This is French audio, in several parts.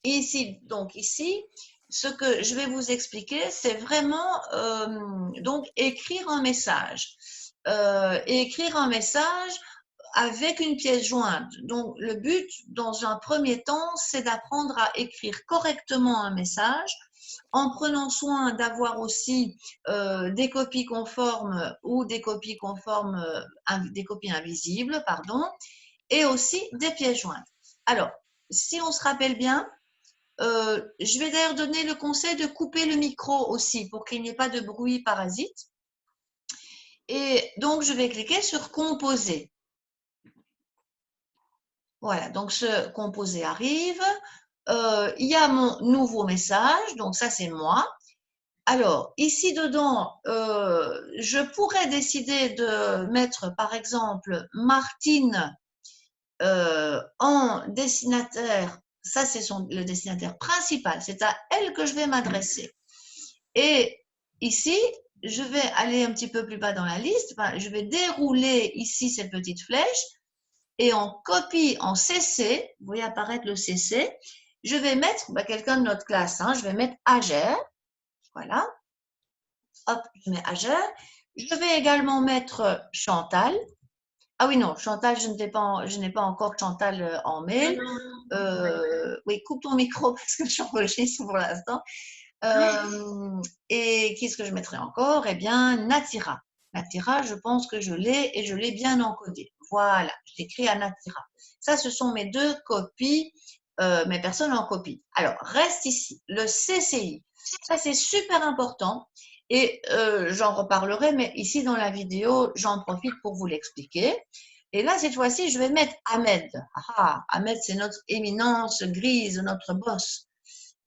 Ici, donc ici, ce que je vais vous expliquer, c'est vraiment donc écrire un message. Et écrire un message avec une pièce jointe. Donc, le but, dans un premier temps, c'est d'apprendre à écrire correctement un message en prenant soin d'avoir aussi des copies conformes ou des copies conformes, des copies invisibles, pardon, et aussi des pièces jointes. Alors, si on se rappelle bien, je vais d'ailleurs donner le conseil de couper le micro aussi pour qu'il n'y ait pas de bruit parasite. Et donc, je vais cliquer sur composer. Voilà, donc ce composé arrive. Il y a mon nouveau message, donc ça c'est moi. Alors, ici dedans, je pourrais décider de mettre par exemple Martine en destinataire. Ça, c'est le destinataire principal. C'est à elle que je vais m'adresser. Et ici, je vais aller un petit peu plus bas dans la liste. Enfin, je vais dérouler ici cette petite flèche et en copie, en CC, vous voyez apparaître le CC, je vais mettre quelqu'un de notre classe. Hein, je vais mettre Agère. Voilà. Hop, je mets Agère. Je vais également mettre Chantal. Ah oui, non, Chantal, je n'ai pas encore Chantal en mail. Oui, coupe ton micro parce que j'enregistre pour l'instant. Et qu'est-ce que je mettrai encore? Eh bien, Natira. Natira, je pense que je l'ai et je l'ai bien encodé. Voilà, j'écris à Natira. Ça, ce sont mes deux copies, mes personnes en copie. Alors, reste ici, le CCI. Ça, c'est super important et j'en reparlerai, mais ici dans la vidéo, j'en profite pour vous l'expliquer. Et là, cette fois-ci, je vais mettre Ahmed. Ah, Ahmed, c'est notre éminence grise, notre boss.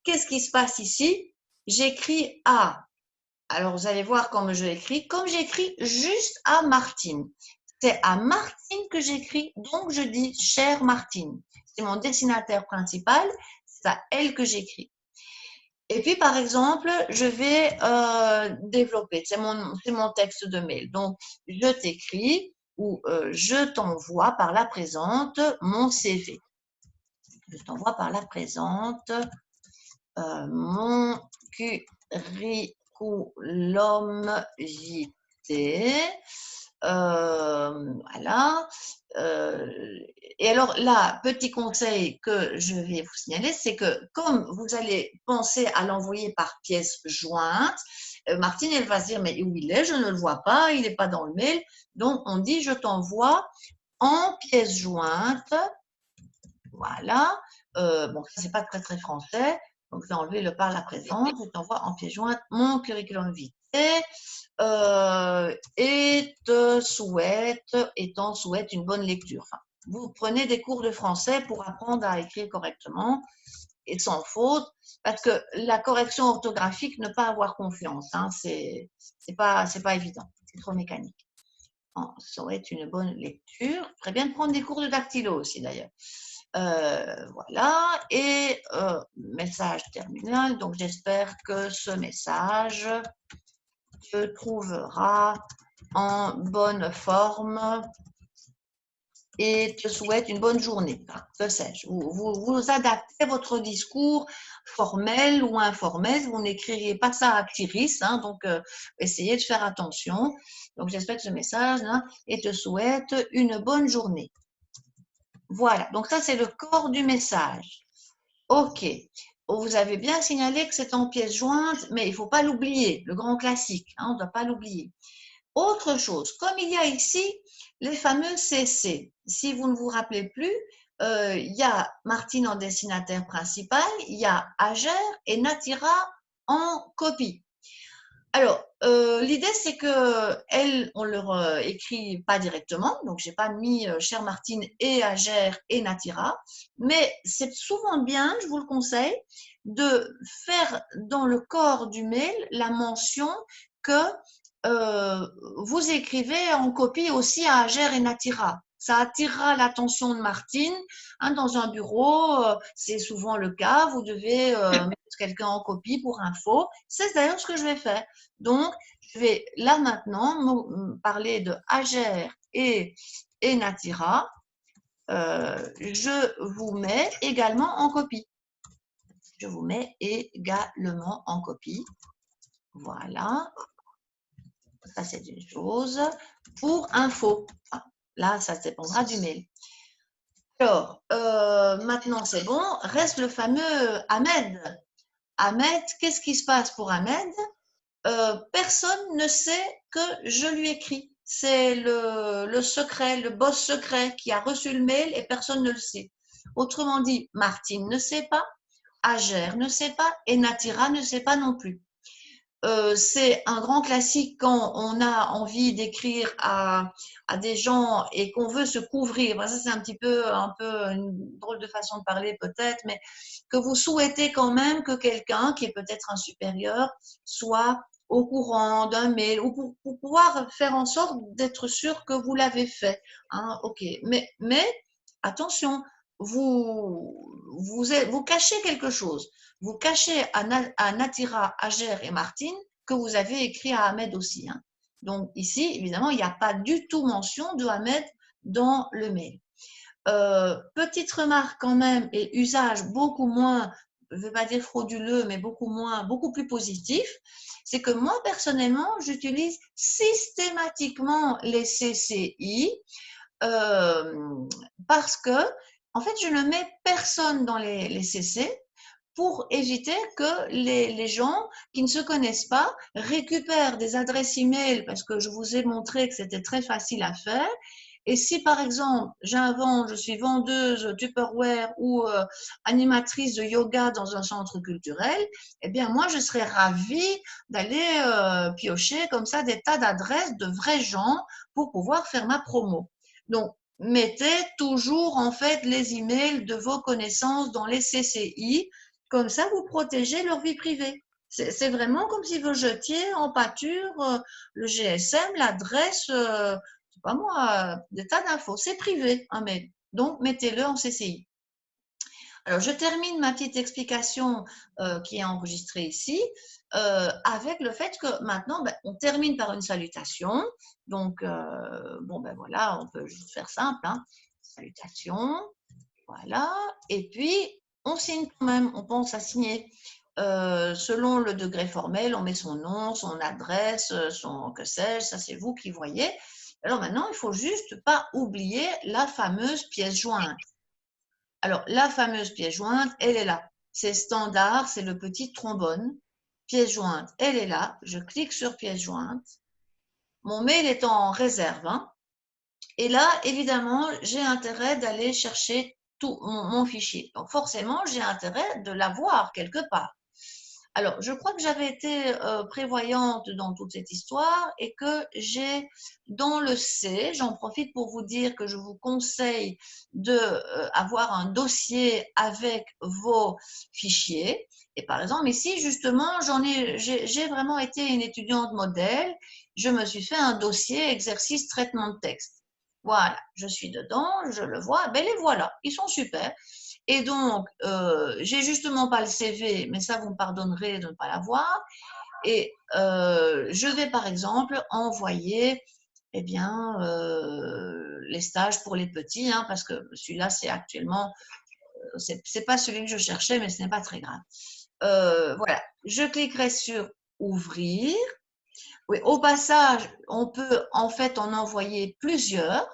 Qu'est-ce qui se passe ici? J'écris à. Alors, vous allez voir comment je l'écris. Comme j'écris juste à Martine. C'est à Martine que j'écris, donc je dis chère Martine. C'est mon destinataire principal, c'est à elle que j'écris. Et puis, par exemple, je vais développer, c'est mon texte de mail. Donc, je t'écris ou je t'envoie par la présente mon CV. Je t'envoie par la présente mon curriculum vitae. Voilà. Et alors là, petit conseil que je vais vous signaler, c'est que comme vous allez penser à l'envoyer par pièce jointe, Martine, elle va se dire, mais où il est? Je ne le vois pas, il n'est pas dans le mail. Donc, on dit, je t'envoie en pièce jointe. Voilà. Bon, ça, c'est pas très, très français. Donc, je vais enlever le par la présente. Je t'envoie en pièce jointe mon curriculum vitae et t'en souhaite une bonne lecture. Enfin, vous prenez des cours de français pour apprendre à écrire correctement et sans faute, parce que la correction orthographique, ne pas avoir confiance, hein, c'est pas évident, c'est trop mécanique. On souhaite une bonne lecture. Très bien de prendre des cours de dactylo aussi d'ailleurs. Voilà, et message terminal. Donc, j'espère que ce message te trouvera en bonne forme et te souhaite une bonne journée. Enfin, que sais-je. Vous adaptez votre discours formel ou informel. Vous n'écririez pas ça à Ctiris, hein, donc essayez de faire attention. Donc, j'espère que ce message hein, et te souhaite une bonne journée. Voilà, donc ça, c'est le corps du message. OK. Vous avez bien signalé que c'est en pièce jointe, mais il ne faut pas l'oublier, le grand classique, hein, on ne doit pas l'oublier. Autre chose, comme il y a ici les fameux CC, si vous ne vous rappelez plus, il y a Martine en destinataire principal, il y a Agère et Natira en copie. Alors, l'idée, c'est qu'elles, on leur écrit pas directement, donc j'ai pas mis chère Martine et Agère et Natira, mais c'est souvent bien, je vous le conseille, de faire dans le corps du mail la mention que vous écrivez en copie aussi à Agère et Natira. Ça attirera l'attention de Martine hein, dans un bureau, c'est souvent le cas, vous devez mettre quelqu'un en copie pour info. C'est d'ailleurs ce que je vais faire. Donc, je vais là maintenant parler de Agère et Natira. Je vous mets également en copie. je vous mets également en copie. Voilà. Ça, c'est une chose. Pour info, là, ça dépendra du mail. Alors, maintenant, c'est bon. Reste le fameux Ahmed. Ahmed, qu'est-ce qui se passe pour Ahmed? Personne ne sait que je lui écris. C'est le secret, le boss secret qui a reçu le mail et personne ne le sait. Autrement dit, Martine ne sait pas, Ager ne sait pas et Natira ne sait pas non plus. C'est un grand classique quand on a envie d'écrire à des gens et qu'on veut se couvrir. Ça, c'est un peu une drôle de façon de parler peut-être, mais que vous souhaitez quand même que quelqu'un qui est peut-être un supérieur soit au courant d'un mail ou pour pouvoir faire en sorte d'être sûr que vous l'avez fait. Hein, ok, mais attention, vous cachez quelque chose. Vous cachez à Natira, Ager et Martine que vous avez écrit à Ahmed aussi. Hein. Donc ici, évidemment, il n'y a pas du tout mention de Ahmed dans le mail. Petite remarque quand même et usage beaucoup moins, je ne vais pas dire frauduleux, mais beaucoup plus positif, c'est que moi personnellement, j'utilise systématiquement les CCI parce que en fait, je ne mets personne dans les CC pour éviter que les gens qui ne se connaissent pas récupèrent des adresses email parce que je vous ai montré que c'était très facile à faire. Et si par exemple je suis vendeuse Tupperware ou animatrice de yoga dans un centre culturel, eh bien moi je serais ravie d'aller piocher comme ça des tas d'adresses de vrais gens pour pouvoir faire ma promo. Donc mettez toujours en fait les emails de vos connaissances dans les CCI, comme ça vous protégez leur vie privée. C'est vraiment comme si vous jetiez en pâture le GSM, l'adresse, c'est pas moi, des tas d'infos. C'est privé un mail, donc mettez-le en CCI. Alors, je termine ma petite explication qui est enregistrée ici avec le fait que maintenant, on termine par une salutation. Donc, bon, ben voilà, on peut juste faire simple. Hein. Salutation, voilà. Et puis, on signe quand même, on pense à signer. Selon le degré formel, on met son nom, son adresse, son que sais-je, ça c'est vous qui voyez. Alors maintenant, il faut juste pas oublier la fameuse pièce jointe. Alors, la fameuse pièce jointe, elle est là. C'est standard, c'est le petit trombone. Pièce jointe, elle est là. Je clique sur pièce jointe. Mon mail est en réserve. Hein. Et là, évidemment, j'ai intérêt d'aller chercher tout mon fichier. Donc, forcément, j'ai intérêt de l'avoir quelque part. Alors, je crois que j'avais été prévoyante dans toute cette histoire et que j'ai dans le C, j'en profite pour vous dire que je vous conseille d'avoir un dossier avec vos fichiers. Et par exemple, ici, justement, j'ai vraiment été une étudiante modèle. Je me suis fait un dossier exercice traitement de texte. Voilà, je suis dedans, je le vois. Ben les voilà, ils sont super. Et donc, j'ai justement pas le CV, mais ça, vous me pardonnerez de ne pas l'avoir. Et je vais, par exemple, envoyer eh bien, les stages pour les petits, hein, parce que celui-là, c'est actuellement, c'est pas celui que je cherchais, mais ce n'est pas très grave. Voilà, je cliquerai sur ouvrir. Oui, au passage, on peut en fait en envoyer plusieurs.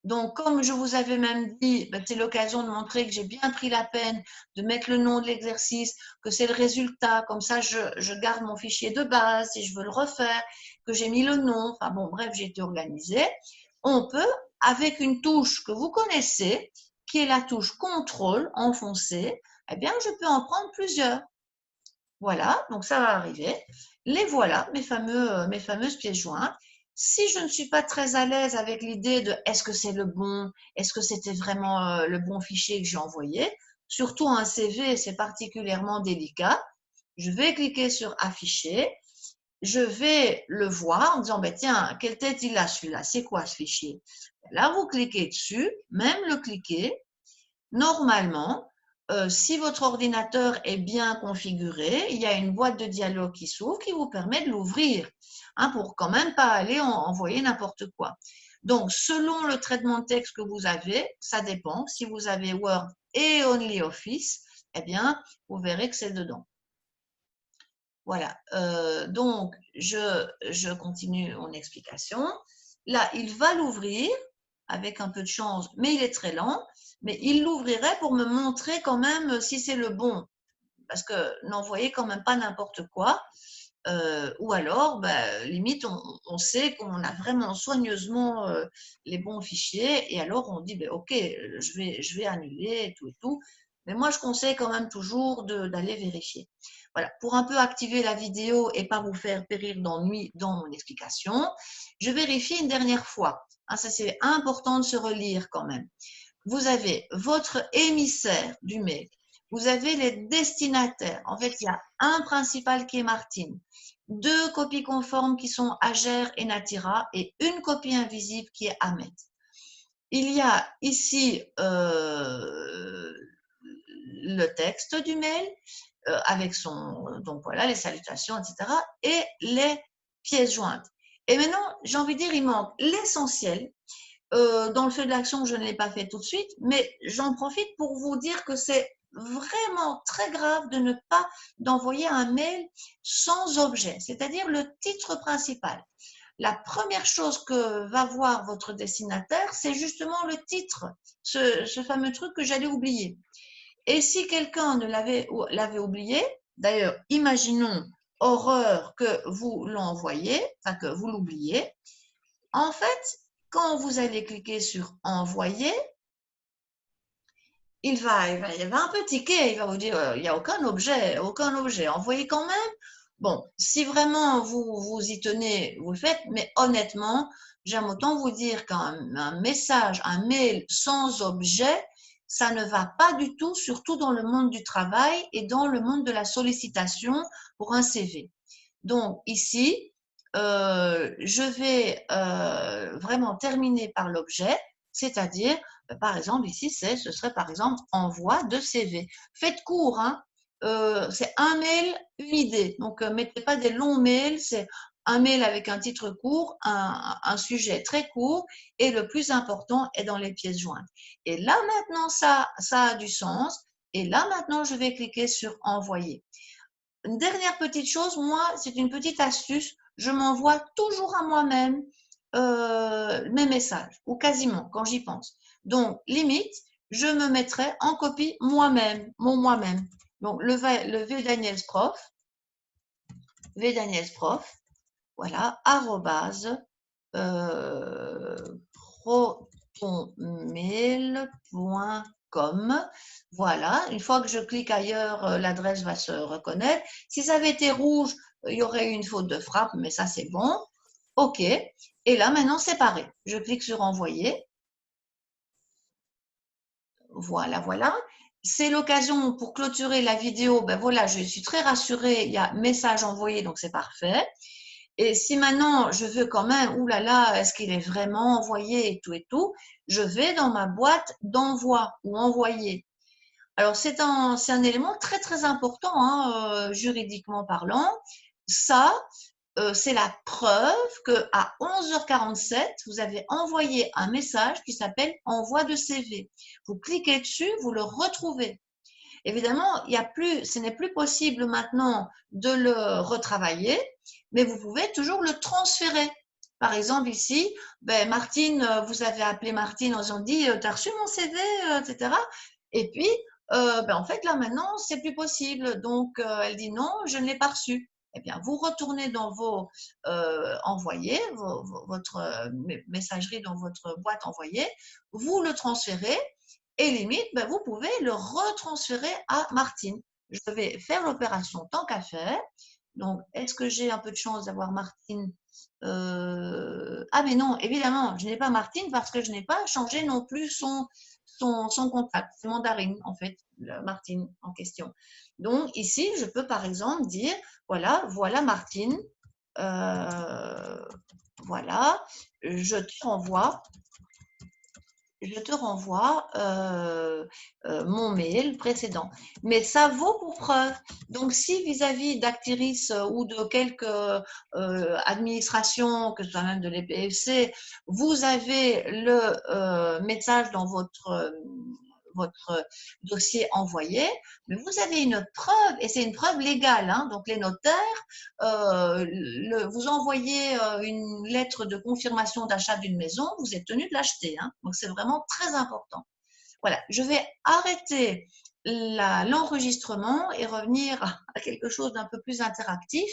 Donc, comme je vous avais même dit, c'est l'occasion de montrer que j'ai bien pris la peine de mettre le nom de l'exercice, que c'est le résultat. Comme ça, je garde mon fichier de base si je veux le refaire, que j'ai mis le nom. Enfin bon, bref, j'ai été organisée. On peut, avec une touche que vous connaissez, qui est la touche contrôle enfoncée, eh bien, je peux en prendre plusieurs. Voilà, donc ça va arriver. Les voilà, mes fameuses pièces jointes. Si je ne suis pas très à l'aise avec l'idée de est-ce que c'est le bon, est-ce que c'était vraiment le bon fichier que j'ai envoyé, surtout un CV, c'est particulièrement délicat, je vais cliquer sur afficher, je vais le voir en disant, ben, tiens, quelle tête il a celui-là, c'est quoi ce fichier? Là, vous cliquez dessus, même le cliquer, normalement, si votre ordinateur est bien configuré, il y a une boîte de dialogue qui s'ouvre qui vous permet de l'ouvrir, hein, pour quand même pas aller envoyer n'importe quoi. Donc, selon le traitement de texte que vous avez, ça dépend. Si vous avez Word et OnlyOffice, eh bien, vous verrez que c'est dedans. Voilà, donc je continue mon explication. Là, il va l'ouvrir avec un peu de chance, mais il est très lent. Mais il l'ouvrirait pour me montrer quand même si c'est le bon, parce que n'envoyez quand même pas n'importe quoi. Ou alors, limite, on sait qu'on a vraiment soigneusement les bons fichiers, et alors on dit, ok, je vais annuler et tout. Mais moi, je conseille quand même toujours d'aller vérifier. Voilà, pour un peu activer la vidéo et pas vous faire périr d'ennui dans mon explication, je vérifie une dernière fois. Hein, ça, c'est important de se relire quand même. Vous avez votre émissaire du mail, vous avez les destinataires. En fait, il y a un principal qui est Martine, deux copies conformes qui sont Ager et Natira et une copie invisible qui est Ahmed. Il y a ici le texte du mail avec donc voilà, les salutations, etc. et les pièces jointes. Et maintenant, j'ai envie de dire, il manque l'essentiel. Dans le feu de l'action, je ne l'ai pas fait tout de suite, mais j'en profite pour vous dire que c'est vraiment très grave de ne pas d'envoyer un mail sans objet, c'est-à-dire le titre principal. La première chose que va voir votre destinataire, c'est justement le titre, ce fameux truc que j'allais oublier. Et si quelqu'un l'avait oublié, d'ailleurs, imaginons, horreur, que vous l'envoyez, enfin que vous l'oubliez, en fait, quand vous allez cliquer sur envoyer, il va un peu tiquer, il va vous dire il n'y a aucun objet, envoyez quand même. Bon, si vraiment vous y tenez, vous le faites, mais honnêtement, j'aime autant vous dire qu'un message, un mail sans objet, ça ne va pas du tout, surtout dans le monde du travail et dans le monde de la sollicitation pour un CV. Donc ici, je vais vraiment terminer par l'objet, c'est-à-dire, par exemple, ici, ce serait par exemple envoi de CV. Faites court, hein, c'est un mail, une idée. Donc, mettez pas des longs mails, c'est un mail avec un titre court, un sujet très court, et le plus important est dans les pièces jointes. Et là, maintenant, ça a du sens. Et là, maintenant, je vais cliquer sur envoyer. Une dernière petite chose, moi, c'est une petite astuce, je m'envoie toujours à moi-même mes messages, ou quasiment, quand j'y pense. Donc, limite, je me mettrai en copie moi-même, mon moi-même. Donc, le V Daniels Prof, voilà, arrobase, protonmail.com. Voilà, une fois que je clique ailleurs, l'adresse va se reconnaître. Si ça avait été rouge, il y aurait eu une faute de frappe, mais ça c'est bon. OK. Et là, maintenant, c'est pareil. Je clique sur envoyer. Voilà, voilà. C'est l'occasion pour clôturer la vidéo. Ben voilà, je suis très rassurée. Il y a message envoyé, donc c'est parfait. Et si maintenant je veux quand même, oulala, est-ce qu'il est vraiment envoyé et tout, je vais dans ma boîte d'envoi ou envoyer. Alors c'est un élément très très important, hein, juridiquement parlant. Ça, c'est la preuve qu'à 11h47, vous avez envoyé un message qui s'appelle envoi de CV. Vous cliquez dessus, vous le retrouvez. Évidemment, ce n'est plus possible maintenant de le retravailler, mais vous pouvez toujours le transférer. Par exemple, ici, Martine, vous avez appelé Martine en disant dit, tu as reçu mon CV, etc. Et puis, en fait, là maintenant, c'est plus possible. Donc, elle dit non, je ne l'ai pas reçu. Eh bien, vous retournez dans vos envoyés, votre messagerie dans votre boîte envoyée, vous le transférez et limite, vous pouvez le retransférer à Martine. Je vais faire l'opération tant qu'à faire. Donc, est-ce que j'ai un peu de chance d'avoir Martine Ah, mais non, évidemment, je n'ai pas Martine parce que je n'ai pas changé non plus son contact. C'est Mandarine, en fait, Martine en question. Donc, ici, je peux par exemple dire, voilà Martine, voilà, je te renvoie mon mail précédent. Mais ça vaut pour preuve. Donc, si vis-à-vis d'Actiris ou de quelques administrations, que ce soit même de l'EPFC, vous avez le message dans votre votre dossier envoyé, mais vous avez une preuve, et c'est une preuve légale, hein, donc les notaires, vous envoyez une lettre de confirmation d'achat d'une maison, vous êtes tenu de l'acheter, hein, donc c'est vraiment très important. Voilà, je vais arrêter l'enregistrement et revenir à quelque chose d'un peu plus interactif.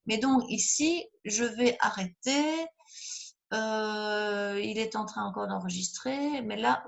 Mais donc ici, je vais arrêter. Il est en train encore d'enregistrer, mais là,